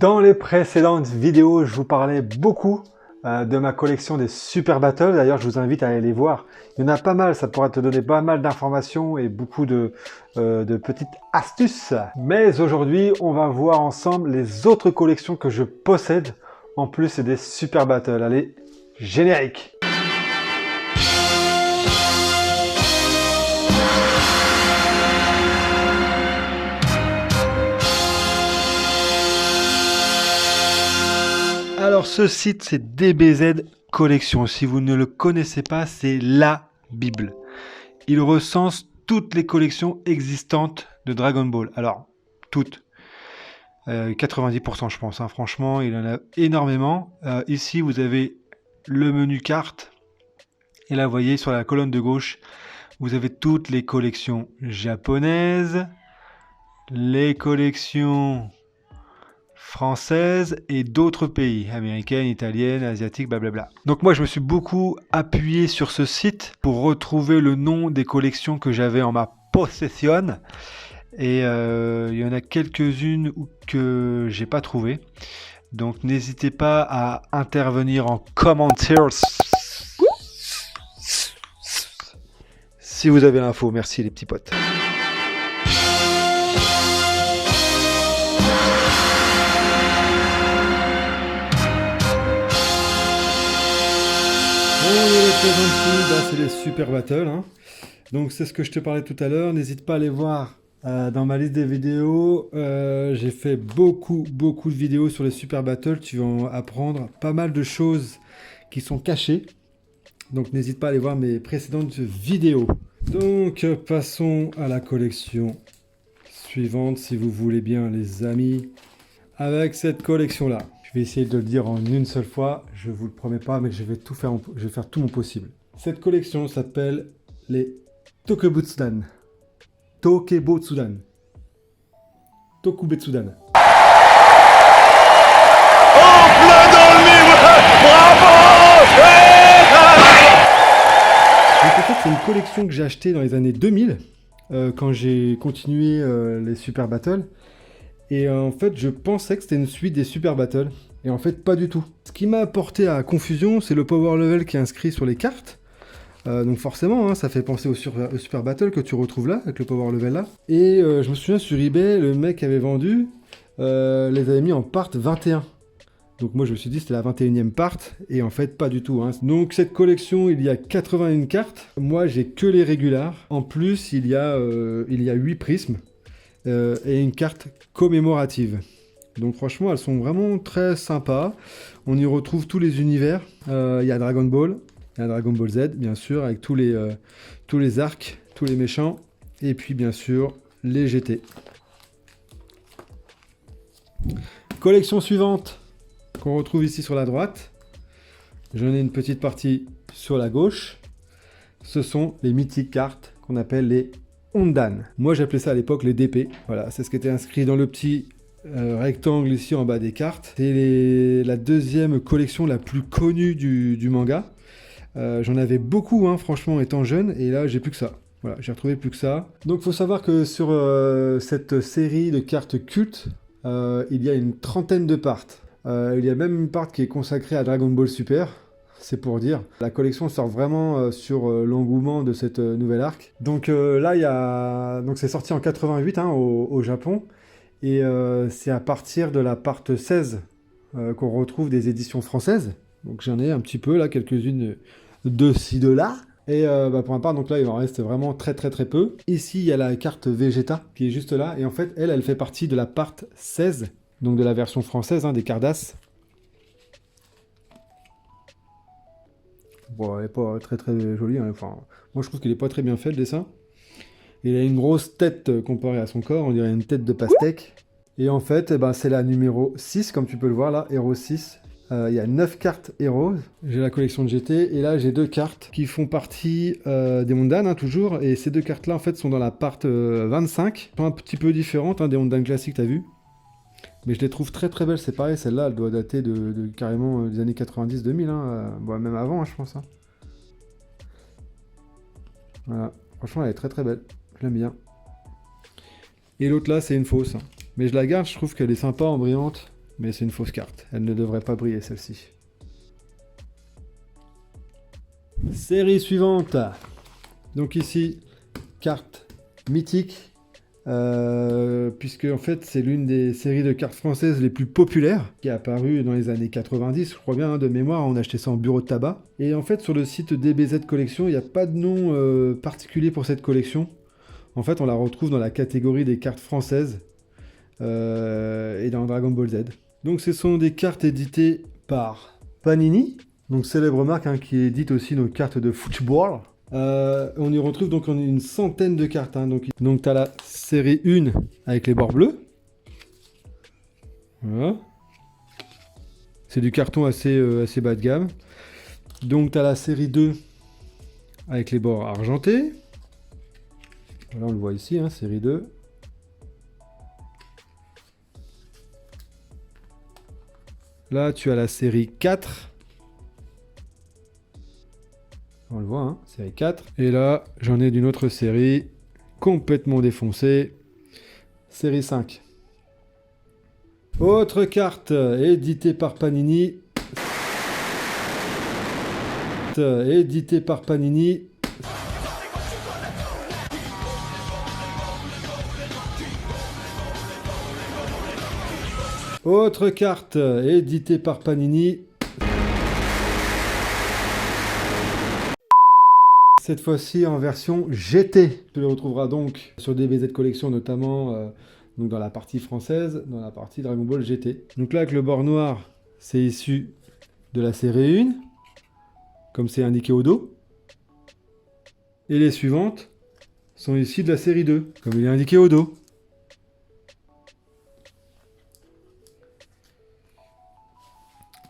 Dans les précédentes vidéos, je vous parlais beaucoup de ma collection des Super Battles. D'ailleurs, je vous invite à aller les voir. Il y en a pas mal, ça pourra te donner pas mal d'informations et beaucoup de petites astuces. Mais aujourd'hui, on va voir ensemble les autres collections que je possède, en plus des Super Battles. Allez, générique! Alors ce site c'est DBZ Collection, si vous ne le connaissez pas c'est la Bible. Il recense toutes les collections existantes de Dragon Ball, alors toutes, 90% je pense, hein. Franchement il en a énormément. Ici vous avez le menu carte, et là vous voyez sur la colonne de gauche, vous avez toutes les collections japonaises, les collections française et d'autres pays, américaines, italiennes, asiatiques, blablabla. Donc moi je me suis beaucoup appuyé sur ce site pour retrouver le nom des collections que j'avais en ma possession, et il y en a quelques-unes que j'ai pas trouvé. Donc n'hésitez pas à intervenir en commentaire si vous avez l'info. Merci les petits potes. C'est les Super Battles, hein. Donc c'est ce que je te parlais tout à l'heure. N'hésite pas à aller voir dans ma liste des vidéos. J'ai fait beaucoup de vidéos sur les Super Battles. Tu vas en apprendre pas mal de choses qui sont cachées. Donc n'hésite pas à aller voir mes précédentes vidéos. Donc passons à la collection suivante, si vous voulez bien les amis. Avec cette collection là. Je vais essayer de le dire en une seule fois, je vous le promets pas, mais je vais faire tout mon possible. Cette collection s'appelle les Tokubetsudan. Tokubetsudan. Tokubetsudan. En plein dans le mille. Bravo! Donc en fait, c'est une collection que j'ai achetée dans les années 2000, quand j'ai continué les Super Battles. Et en fait, je pensais que c'était une suite des Super Battles. Et en fait, pas du tout. Ce qui m'a apporté à confusion, c'est le power level qui est inscrit sur les cartes. Donc forcément, hein, ça fait penser au Super Battle que tu retrouves là, avec le power level là. Et je me souviens sur eBay, le mec avait vendu, les avait mis en part 21. Donc moi je me suis dit c'était la 21e part, et en fait pas du tout, hein. Donc cette collection, il y a 81 cartes. Moi j'ai que les régulars. En plus, il y a 8 prismes. Et une carte commémorative. Donc franchement elles sont vraiment très sympas. On y retrouve tous les univers. Il y a Dragon Ball, il y a Dragon Ball Z bien sûr, avec tous les arcs, tous les méchants, et puis bien sûr les GT. Collection suivante qu'on retrouve ici sur la droite. J'en ai une petite partie sur la gauche. Ce sont les mythiques cartes qu'on appelle les Ondan. Moi j'appelais ça à l'époque les DP. Voilà, c'est ce qui était inscrit dans le petit rectangle ici en bas des cartes. C'est la deuxième collection la plus connue du manga. J'en avais beaucoup, hein, franchement, étant jeune, et là j'ai plus que ça. Voilà, j'ai retrouvé plus que ça. Donc il faut savoir que sur cette série de cartes cultes, il y a une trentaine de parts. Il y a même une part qui est consacrée à Dragon Ball Super. C'est pour dire. La collection sort vraiment sur l'engouement de cette nouvelle arc. Donc là, donc c'est sorti en 88, hein, au Japon. Et c'est à partir de la part 16 qu'on retrouve des éditions françaises. Donc j'en ai un petit peu là, quelques-unes de ci, de là. Et pour ma part, donc là, il en reste vraiment très peu. Ici, il y a la carte Vegeta qui est juste là. Et en fait, elle fait partie de la part 16, donc de la version française, hein, des Cardass. Bon, elle n'est pas très jolie, hein. Enfin, moi je trouve qu'il n'est pas très bien fait le dessin. Il a une grosse tête comparée à son corps, on dirait une tête de pastèque. Et en fait, c'est la numéro 6, comme tu peux le voir là, Hero 6. Il y a 9 cartes Heroes. J'ai la collection de GT, et là j'ai 2 cartes qui font partie des Ondan, hein, toujours. Et ces 2 cartes là en fait sont dans la part 25. Elles sont un petit peu différentes, hein, des Ondan classiques, t'as vu. Mais je les trouve très belles, c'est pareil, celle-là elle doit dater de carrément des années 90-2000, hein, même avant, hein, je pense. Hein. Voilà, franchement elle est très belle, je l'aime bien. Et l'autre là c'est une fausse, hein. Mais je la garde, je trouve qu'elle est sympa en brillante. mais c'est une fausse carte. Elle ne devrait pas briller celle-ci. Série suivante. Donc ici, carte mythique. Puisque en fait c'est l'une des séries de cartes françaises les plus populaires qui est apparue dans les années 90, je crois bien, hein, de mémoire. On achetait ça en bureau de tabac. Et en fait sur le site DBZ Collection, il n'y a pas de nom particulier pour cette collection. En fait on la retrouve dans la catégorie des cartes françaises et dans Dragon Ball Z. Donc ce sont des cartes éditées par Panini, donc célèbre marque hein, qui édite aussi nos cartes de football. On y retrouve donc une centaine de cartes. Hein. Donc tu as la série 1 avec les bords bleus. Voilà. C'est du carton assez bas de gamme. Donc tu as la série 2 avec les bords argentés. Voilà, on le voit ici, hein, série 2. Là, tu as la série 4. On le voit, hein, série 4. Et là, j'en ai d'une autre série, complètement défoncée, série 5. Autre carte, éditée par Panini. Éditée par Panini. Autre carte, éditée par Panini. Cette fois-ci en version GT. Tu le retrouveras donc sur DBZ Collection, notamment donc dans la partie française, dans la partie Dragon Ball GT. Donc là, avec le bord noir, c'est issu de la série 1, comme c'est indiqué au dos. Et les suivantes sont issues de la série 2, comme il est indiqué au dos.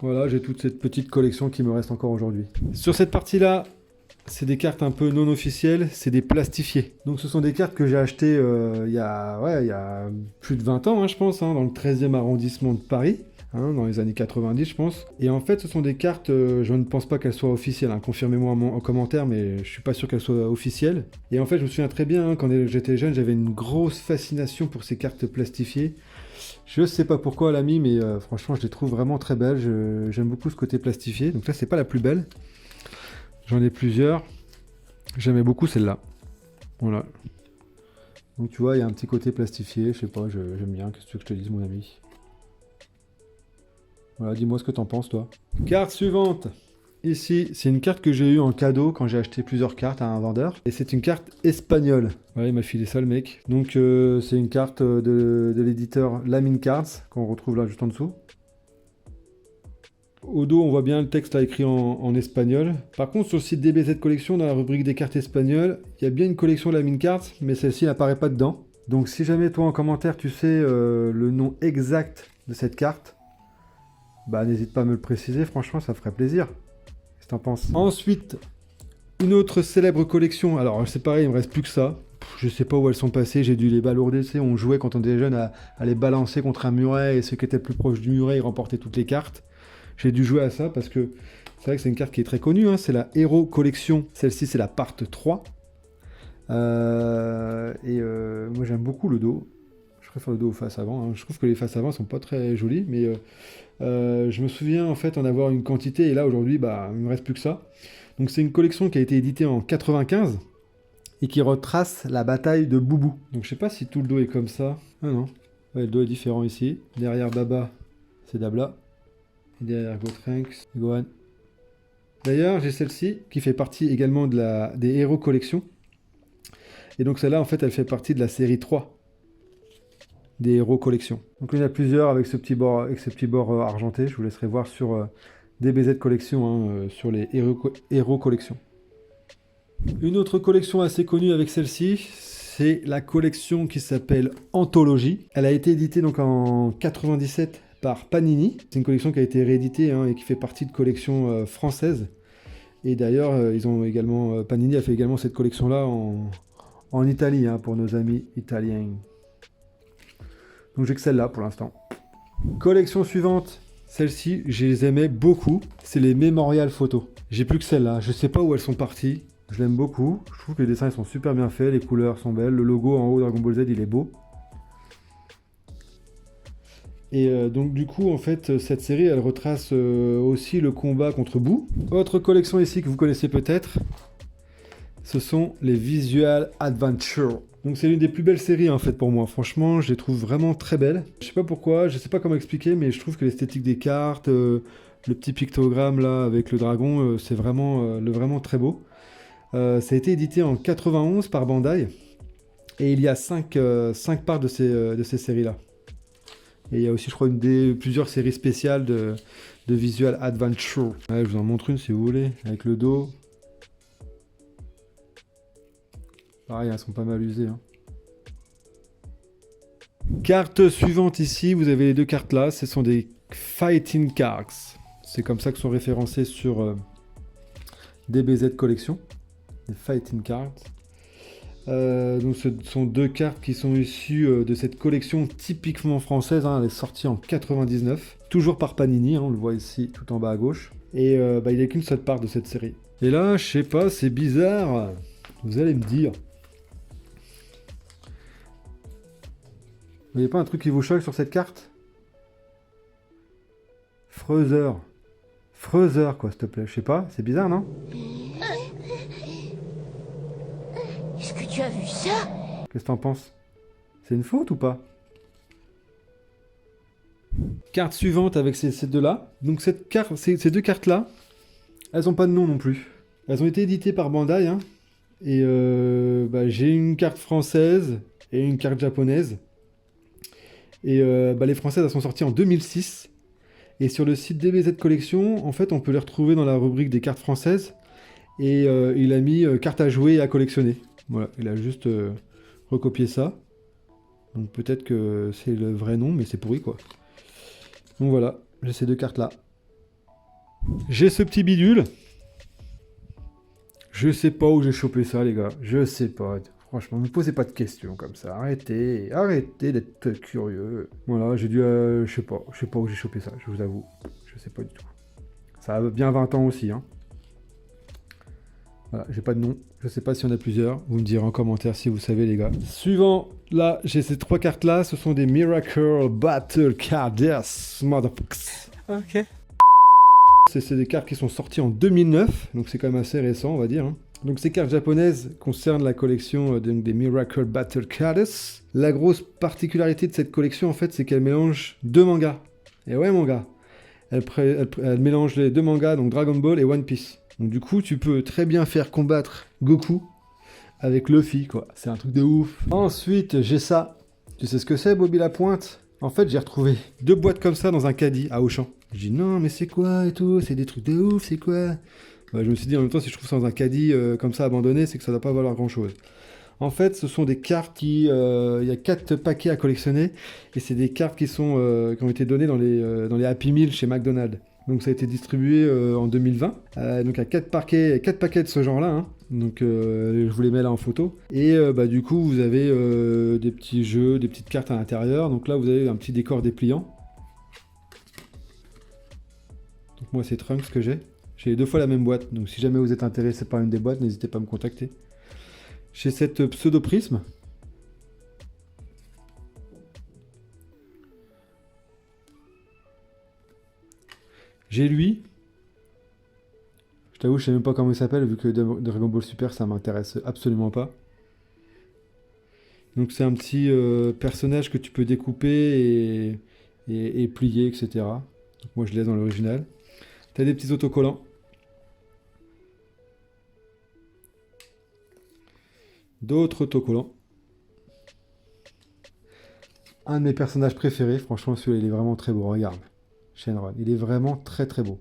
Voilà, j'ai toute cette petite collection qui me reste encore aujourd'hui. Sur cette partie-là, c'est des cartes un peu non officielles, c'est des plastifiés. Donc ce sont des cartes que j'ai achetées il y a plus de 20 ans, hein, je pense, hein, dans le 13e arrondissement de Paris, hein, dans les années 90, je pense. Et en fait, ce sont des cartes, je ne pense pas qu'elles soient officielles, hein, confirmez-moi en commentaire, mais je suis pas sûr qu'elles soient officielles. Et en fait, je me souviens très bien, hein, quand j'étais jeune, j'avais une grosse fascination pour ces cartes plastifiées. Je sais pas pourquoi, l'ami, mais franchement, je les trouve vraiment très belles. J'aime beaucoup ce côté plastifié. Donc là, c'est pas la plus belle. J'en ai plusieurs. J'aimais beaucoup celle-là. Voilà. Donc tu vois, il y a un petit côté plastifié. Je sais pas, j'aime bien. Qu'est-ce que tu veux que je te dise, mon ami? Voilà, dis-moi ce que t'en penses, toi. Carte suivante. Ici, c'est une carte que j'ai eue en cadeau quand j'ai acheté plusieurs cartes à un vendeur. Et c'est une carte espagnole. Voilà, il m'a filé ça, le mec. Donc c'est une carte de l'éditeur Lamine Cards, qu'on retrouve là juste en dessous. Au dos, on voit bien le texte là écrit en espagnol. Par contre, sur le site DBZ Collection, dans la rubrique des cartes espagnoles, il y a bien une collection Lamine Cards, mais celle-ci n'apparaît pas dedans. Donc si jamais toi en commentaire tu sais le nom exact de cette carte, bah n'hésite pas à me le préciser, franchement ça ferait plaisir. Qu'est-ce que t'en penses? Ensuite, une autre célèbre collection. Alors c'est pareil, il me reste plus que ça. Je sais pas où elles sont passées, j'ai dû les balourder. On jouait quand on était jeune à les balancer contre un muret, et ceux qui étaient le plus proches du muret, ils remportaient toutes les cartes. J'ai dû jouer à ça parce que c'est vrai que c'est une carte qui est très connue, hein, c'est la Hero Collection. Celle-ci, c'est la part 3. Moi, j'aime beaucoup le dos. Je préfère le dos aux faces avant. Hein. Je trouve que les faces avant sont pas très jolies, mais je me souviens en fait en avoir une quantité, et là aujourd'hui, bah, il me reste plus que ça. Donc c'est une collection qui a été éditée en 95 et qui retrace la bataille de Boubou. Donc je sais pas si tout le dos est comme ça. Ah non, ouais, le dos est différent ici. Derrière Baba, c'est Dabla. Derrière Gotrunks, Gohan. D'ailleurs, j'ai celle-ci qui fait partie également des Hero Collection. Et donc celle-là, en fait, elle fait partie de la série 3 des Hero Collection. Donc il y en a plusieurs avec ce petit bord argenté. Je vous laisserai voir sur DBZ Collection, hein, sur les Hero Collection. Une autre collection assez connue avec celle-ci, c'est la collection qui s'appelle Anthologie. Elle a été éditée donc en 97 par Panini. C'est une collection qui a été rééditée, hein, et qui fait partie de collections françaises. Et d'ailleurs, Panini a fait également cette collection-là en Italie, hein, pour nos amis italiens. Donc j'ai que celle-là pour l'instant. Collection suivante. Celle-ci, je les aimais beaucoup. C'est les mémorial photos. J'ai plus que celle-là. Je sais pas où elles sont parties. Je l'aime beaucoup. Je trouve que les dessins ils sont super bien faits. Les couleurs sont belles. Le logo en haut Dragon Ball Z, il est beau. Et donc du coup, en fait, cette série, elle retrace aussi le combat contre Boo. Autre collection ici que vous connaissez peut-être, ce sont les Visual Adventure. Donc c'est l'une des plus belles séries en fait pour moi. Franchement, je les trouve vraiment très belles. Je sais pas pourquoi, je sais pas comment expliquer, mais je trouve que l'esthétique des cartes, le petit pictogramme là avec le dragon, c'est vraiment très beau. Ça a été édité en 91 par Bandai. Et il y a 5 parts de ces séries-là. Et il y a aussi, je crois, plusieurs séries spéciales de Visual Adventure. Ouais, je vous en montre une si vous voulez, avec le dos. Pareil, elles sont pas mal usées. Hein. Carte suivante ici, vous avez les deux cartes là, ce sont des Fighting Cards. C'est comme ça que sont référencés sur DBZ Collection. Des Fighting Cards. Donc ce sont deux cartes qui sont issues de cette collection typiquement française, hein, elle est sortie en 99, toujours par Panini, hein, on le voit ici tout en bas à gauche, et il n'y a qu'une seule part de cette série. Et là, je sais pas, c'est bizarre, vous allez me dire. Vous voyez pas un truc qui vous choque sur cette carte? Freezer. Freezer quoi, s'il te plaît, je sais pas, c'est bizarre non? Est-ce que tu as vu ça? Qu'est-ce que t'en penses? C'est une faute ou pas? Carte suivante avec ces deux-là. Donc ces deux cartes-là, elles n'ont pas de nom non plus. Elles ont été éditées par Bandai. Hein, et j'ai une carte française et une carte japonaise. Et les françaises, elles sont sorties en 2006. Et sur le site DBZ Collection, en fait, on peut les retrouver dans la rubrique des cartes françaises. Et il a mis cartes à jouer et à collectionner. Voilà, il a juste recopié ça. Donc peut-être que c'est le vrai nom, mais c'est pourri quoi. Donc voilà, j'ai ces deux cartes là. J'ai ce petit bidule. Je sais pas où j'ai chopé ça les gars. Je sais pas. Franchement, ne me posez pas de questions comme ça. Arrêtez d'être curieux. Voilà, j'ai dû... je sais pas où j'ai chopé ça, je vous avoue. Je sais pas du tout. Ça a bien 20 ans aussi, hein. Voilà, j'ai pas de nom. Je sais pas s'il y en a plusieurs. Vous me direz en commentaire si vous savez, les gars. Suivant, là, j'ai ces trois cartes-là. Ce sont des Miracle Battle Cards. Yes, motherfuckers. Ok. C'est des cartes qui sont sorties en 2009. Donc c'est quand même assez récent, on va dire. Hein. Donc ces cartes japonaises concernent la collection des Miracle Battle Cards. La grosse particularité de cette collection, en fait, c'est qu'elle mélange deux mangas. Et ouais, mon gars. Elle mélange les deux mangas, donc Dragon Ball et One Piece. Donc du coup, tu peux très bien faire combattre Goku avec Luffy, quoi. C'est un truc de ouf. Ensuite, j'ai ça. Tu sais ce que c'est, Bobby Lapointe? En fait, j'ai retrouvé deux boîtes comme ça dans un caddie à Auchan. Je dis non, mais c'est quoi et tout? C'est des trucs de ouf, c'est quoi? Je me suis dit en même temps, si je trouve ça dans un caddie comme ça abandonné, c'est que ça doit pas valoir grand-chose. En fait, ce sont des cartes qui... Il y a 4 paquets à collectionner. Et c'est des cartes qui ont été données dans les Happy Meal chez McDonald's. Donc ça a été distribué en 2020. Donc il y a 4 paquets de ce genre-là. Hein. Donc je vous les mets là en photo. Et du coup, vous avez des petits jeux, des petites cartes à l'intérieur. Donc là, vous avez un petit décor dépliant. Donc moi, c'est Trunks que j'ai. J'ai 2 fois la même boîte. Donc si jamais vous êtes intéressé par une des boîtes, n'hésitez pas à me contacter. J'ai cette pseudo-prisme. J'ai lui. Je t'avoue, je sais même pas comment il s'appelle, vu que Dragon Ball Super, ça m'intéresse absolument pas. Donc c'est un petit personnage que tu peux découper et plier, etc. Donc moi je l'ai dans l'original. T'as des petits autocollants. D'autres autocollants. Un de mes personnages préférés, franchement celui-là il est vraiment très beau, regarde. Shenron, il est vraiment très très beau.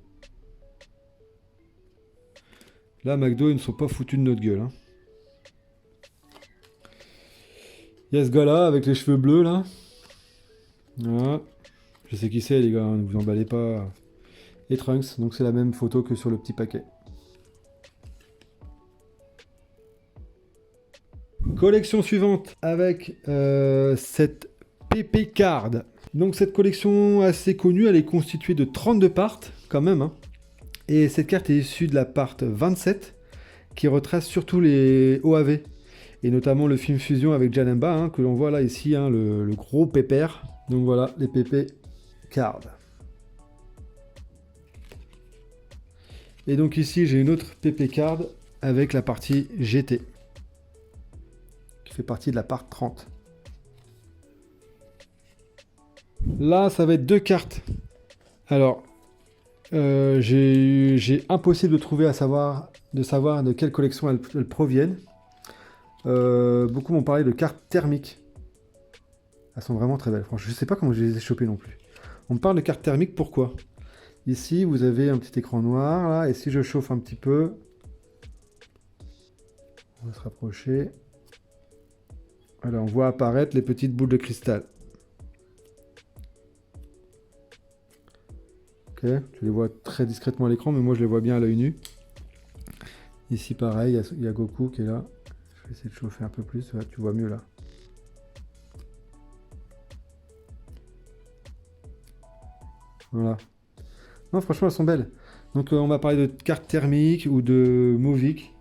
Là, McDo, ils ne sont pas foutus de notre gueule. Hein. Il y a ce gars-là, avec les cheveux bleus, là. Voilà. Je sais qui c'est, les gars, ne vous emballez pas. Et Trunks, donc c'est la même photo que sur le petit paquet. Collection suivante, avec cette PP Card. Donc cette collection assez connue, elle est constituée de 32 parts, quand même. Hein. Et cette carte est issue de la part 27, qui retrace surtout les OAV. Et notamment le film Fusion avec Janemba, hein, que l'on voit là, ici, hein, le gros pépère. Donc voilà, les pépés Card. Et donc ici, j'ai une autre PP Card avec la partie GT, qui fait partie de la part 30. Là, ça va être 2 cartes. Alors, j'ai impossible de trouver de savoir de quelle collection elles proviennent. Beaucoup m'ont parlé de cartes thermiques. Elles sont vraiment très belles. Franchement, je ne sais pas comment je les ai chopées non plus. On me parle de cartes thermiques, pourquoi? Ici, vous avez un petit écran noir, là, et si je chauffe un petit peu, on va se rapprocher. Alors, on voit apparaître les petites boules de cristal. Ok, tu les vois très discrètement à l'écran, mais moi je les vois bien à l'œil nu. Ici, pareil, il y a Goku qui est là. Je vais essayer de chauffer un peu plus, ouais, tu vois mieux là. Voilà. Non, franchement, elles sont belles. Donc, on va parler de cartes thermiques ou de Movic,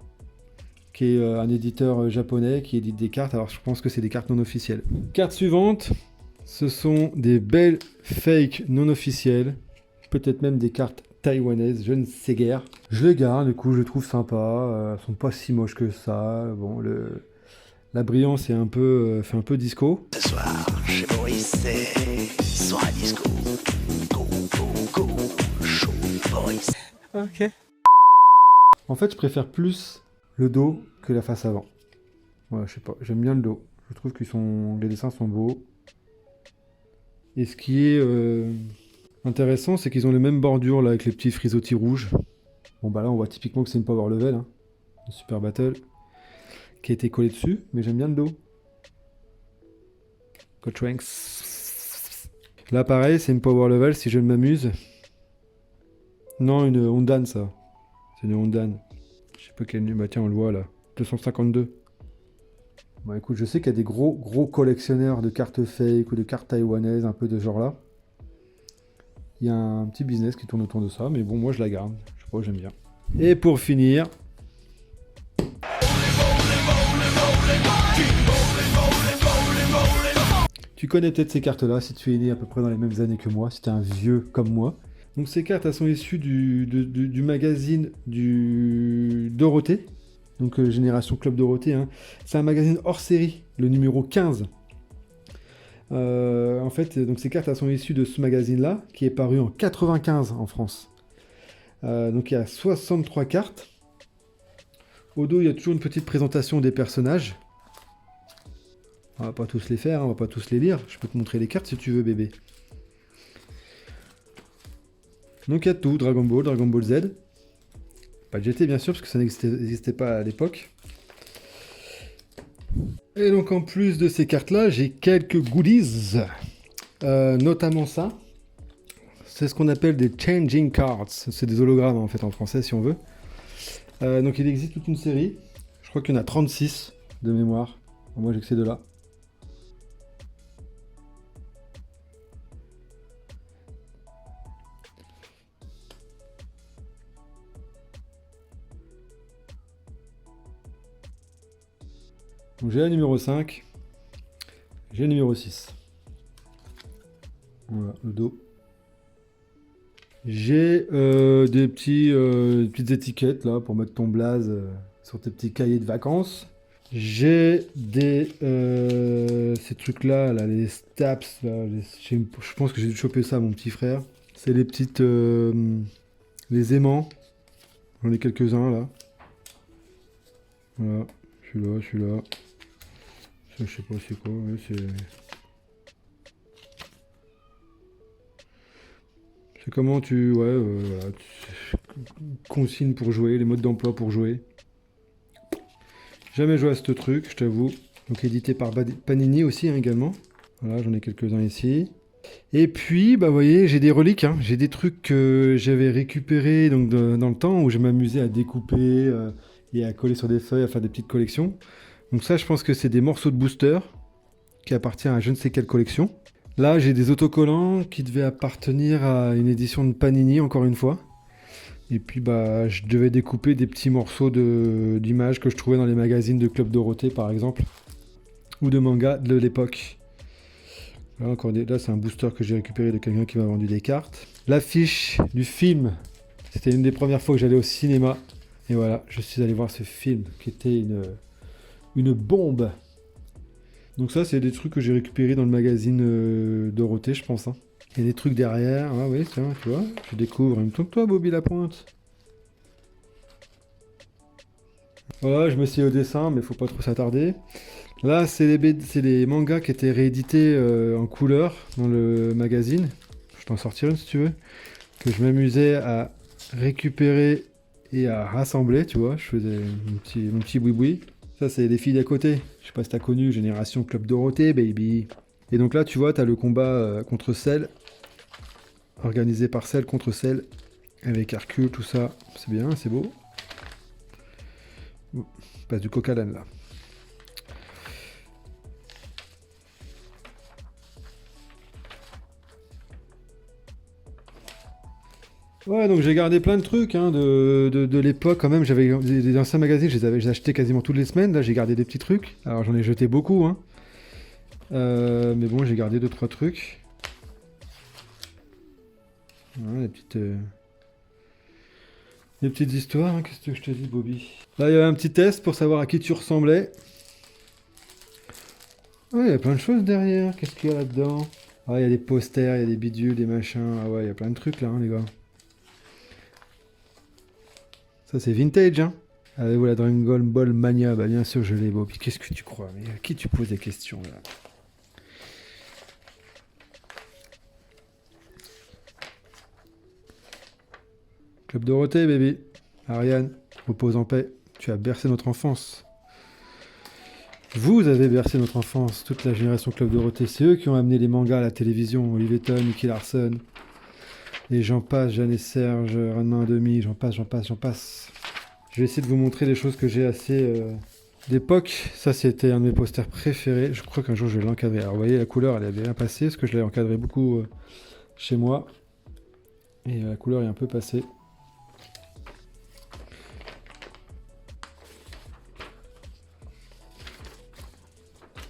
qui est un éditeur japonais qui édite des cartes. Alors, je pense que c'est des cartes non officielles. Carte suivante, ce sont des belles fakes non officielles. Peut-être même des cartes taïwanaises, je ne sais guère. Je les garde, du coup, je les trouve sympas. Elles sont pas si moches que ça. Bon, la brillance est fait un peu disco. Ce soir, chez Boris, c'est soirée disco. Go, go, go, show Boris. Ok. En fait, je préfère plus le dos que la face avant. Ouais, je sais pas, j'aime bien le dos. Je trouve que les dessins sont beaux. Et ce qui est intéressant, c'est qu'ils ont les mêmes bordures là avec les petits frisottis rouges. Bon bah là, on voit typiquement que c'est une Power Level, hein, une Super Battle, qui a été collée dessus, mais j'aime bien le dos. Coach Ranks. Là pareil, c'est une Power Level si je ne m'amuse. Non, une Hondan ça. C'est une Hondan. Je sais pas quel numéro. Bah tiens, on le voit là. 252. Bon écoute, je sais qu'il y a des gros collectionneurs de cartes fake ou de cartes taïwanaises, un peu de ce genre là. Il y a un petit business qui tourne autour de ça, mais bon, moi je la garde. Je sais pas, j'aime bien. Et pour finir... Tu connais peut-être ces cartes-là, si tu es né à peu près dans les mêmes années que moi, si tu es un vieux comme moi. Donc ces cartes, elles sont issues du magazine du Dorothée, donc Génération Club Dorothée. Hein. C'est un magazine hors série, le numéro 15. En fait, donc ces cartes, elles sont issues de ce magazine-là, qui est paru en 95 en France. Donc il y a 63 cartes. Au dos, il y a toujours une petite présentation des personnages. On va pas tous les faire, hein, on va pas tous les lire. Je peux te montrer les cartes si tu veux, bébé. Donc il y a tout, Dragon Ball Z. Pas de GT bien sûr, parce que ça n'existait pas à l'époque. Et donc en plus de ces cartes-là, j'ai quelques goodies. Notamment ça. C'est ce qu'on appelle des changing cards. C'est des hologrammes en fait en français si on veut. Donc il existe toute une série. Je crois qu'il y en a 36 de mémoire. Bon, moi j'ai que ces deux-là. Donc j'ai la numéro 5, j'ai le numéro 6. Voilà, le dos. J'ai des petites étiquettes là pour mettre ton blaze sur tes petits cahiers de vacances. J'ai ces trucs là, les Staps. Là, je pense que j'ai dû choper ça à mon petit frère. C'est les petites... les aimants. J'en ai quelques-uns là. Voilà, celui-là. Ça, je sais pas c'est quoi, ouais, c'est comment tu... Ouais, voilà, consignes pour jouer, les modes d'emploi pour jouer. Jamais joué à ce truc, je t'avoue. Donc édité par Panini aussi, hein, également. Voilà, j'en ai quelques-uns ici. Et puis, bah vous voyez, j'ai des reliques, hein. J'ai des trucs que j'avais récupérés donc, dans le temps où je m'amusais à découper et à coller sur des feuilles, à faire des petites collections. Donc ça, je pense que c'est des morceaux de booster qui appartiennent à je ne sais quelle collection. Là, j'ai des autocollants qui devaient appartenir à une édition de Panini, encore une fois. Et puis, bah, je devais découper des petits morceaux d'images que je trouvais dans les magazines de Club Dorothée, par exemple. Ou de manga de l'époque. Là, là c'est un booster que j'ai récupéré de quelqu'un qui m'a vendu des cartes. L'affiche du film, c'était une des premières fois que j'allais au cinéma. Et voilà, je suis allé voir ce film qui était une bombe. Donc ça, c'est des trucs que j'ai récupérés dans le magazine Dorothée, je pense. Hein. Il y a des trucs derrière. Ah oui, tiens, tu vois, je découvre. En même temps que toi, Bobby Lapointe. Voilà, je me suis au dessin, mais faut pas trop s'attarder. Là, c'est les mangas qui étaient réédités en couleur dans le magazine. Je t'en sortirai une si tu veux. Que je m'amusais à récupérer et à rassembler, tu vois. Je faisais mon petit boui-boui. Ça, c'est les filles d'à côté. Je sais pas si t'as connu, Génération Club Dorothée, baby. Et donc là, tu vois, t'as le combat contre Cell. Organisé par Cell contre Cell. Avec Hercule, tout ça. C'est bien, c'est beau. Bon, passe du coq à l'âne là. Ouais, donc j'ai gardé plein de trucs hein, de l'époque quand même. J'avais des anciens magazines, j'ai acheté quasiment toutes les semaines. Là, j'ai gardé des petits trucs. Alors j'en ai jeté beaucoup, hein. Mais bon, j'ai gardé 2-3 trucs. Voilà, des petites histoires. Hein. Qu'est-ce que je te dis, Bobby? Là, il y avait un petit test pour savoir à qui tu ressemblais. Ouais, il y a plein de choses derrière. Qu'est-ce qu'il y a là-dedans? Ah, il y a des posters, il y a des bidules, des machins. Ah ouais, il y a plein de trucs là, hein, les gars. Ça, c'est vintage, hein. Avez-vous la Dragon Ball Mania? Bah, bien sûr, je l'ai, Bobby. Qu'est-ce que tu crois? Mais à qui tu poses des questions, là? Club Dorothée, baby. Ariane, repose en paix. Tu as bercé notre enfance. Vous avez bercé notre enfance, toute la génération Club Dorothée. C'est eux qui ont amené les mangas à la télévision. Olivier Tom, Nicky Larson. Et j'en passe, Jeanne et Serge, Ranma 1,5, j'en passe. Je vais essayer de vous montrer des choses que j'ai assez d'époque. Ça, c'était un de mes posters préférés. Je crois qu'un jour, je vais l'encadrer. Alors, vous voyez, la couleur, elle est bien passée, parce que je l'ai encadré beaucoup chez moi. Et la couleur est un peu passée.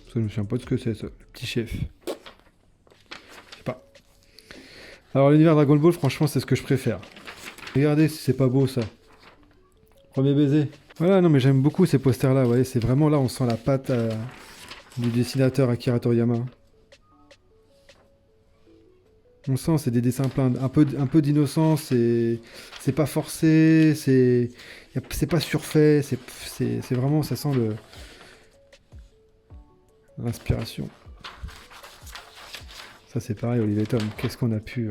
Ça, je me souviens pas de ce que c'est, ça. Le petit chef. Je sais pas. Alors, l'univers Dragon Ball, franchement, c'est ce que je préfère. Regardez si c'est pas beau, ça. Premier baiser. Voilà, non, mais j'aime beaucoup ces posters-là. Vous voyez, c'est vraiment là, on sent la patte du dessinateur Akira Toriyama. On sent, c'est des dessins pleins, un peu d'innocence, c'est pas forcé, c'est pas surfait, c'est vraiment, ça sent l'inspiration. Ça, c'est pareil, Olivier Tom. Qu'est-ce qu'on a pu...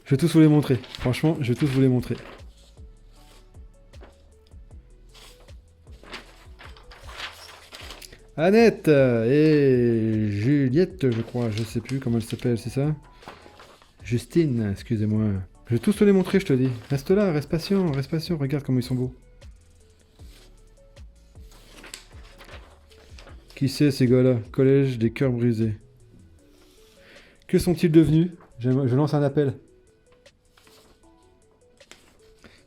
Je vais tous vous les montrer. Franchement, je vais tous vous les montrer. Annette et Juliette, je crois. Je sais plus comment elle s'appelle, c'est ça? Justine, excusez-moi. Je vais tous te les montrer, je te dis. Reste là, reste patient, regarde comment ils sont beaux. Qui c'est ces gars-là? Collège des cœurs brisés. Que sont-ils devenus? Je lance un appel.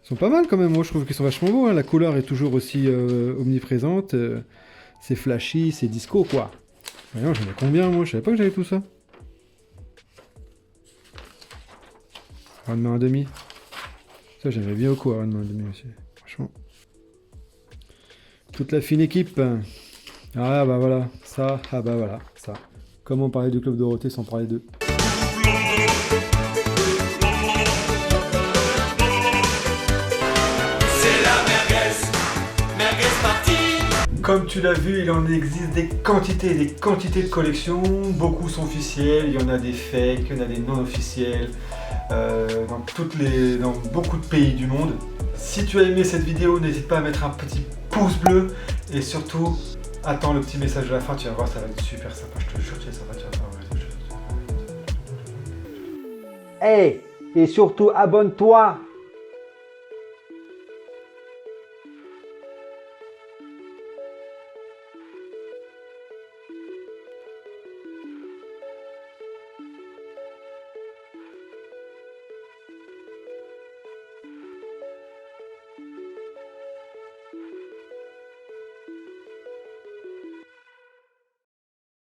Ils sont pas mal quand même, moi je trouve qu'ils sont vachement beaux. Hein. La couleur est toujours aussi omniprésente. C'est flashy, c'est disco quoi. Voyons, j'en ai combien moi? Je savais pas que j'avais tout ça. Ranma 1,5. Ça j'aimais bien au coup, Ranma 1,5 aussi. Franchement. Toute la fine équipe. Ah bah voilà, ça, ah bah voilà, ça. Comment parler du Club Dorothée sans parler d'eux? C'est la merguez partie. Comme tu l'as vu, il en existe des quantités et des quantités de collections. Beaucoup sont officielles, il y en a des fakes, il y en a des non officiels. Dans beaucoup de pays du monde. Si tu as aimé cette vidéo, n'hésite pas à mettre un petit pouce bleu. Et surtout, attends le petit message de la fin, tu vas voir, ça va être super sympa. Je te jure, ça va être sympa. Hey, et surtout abonne-toi.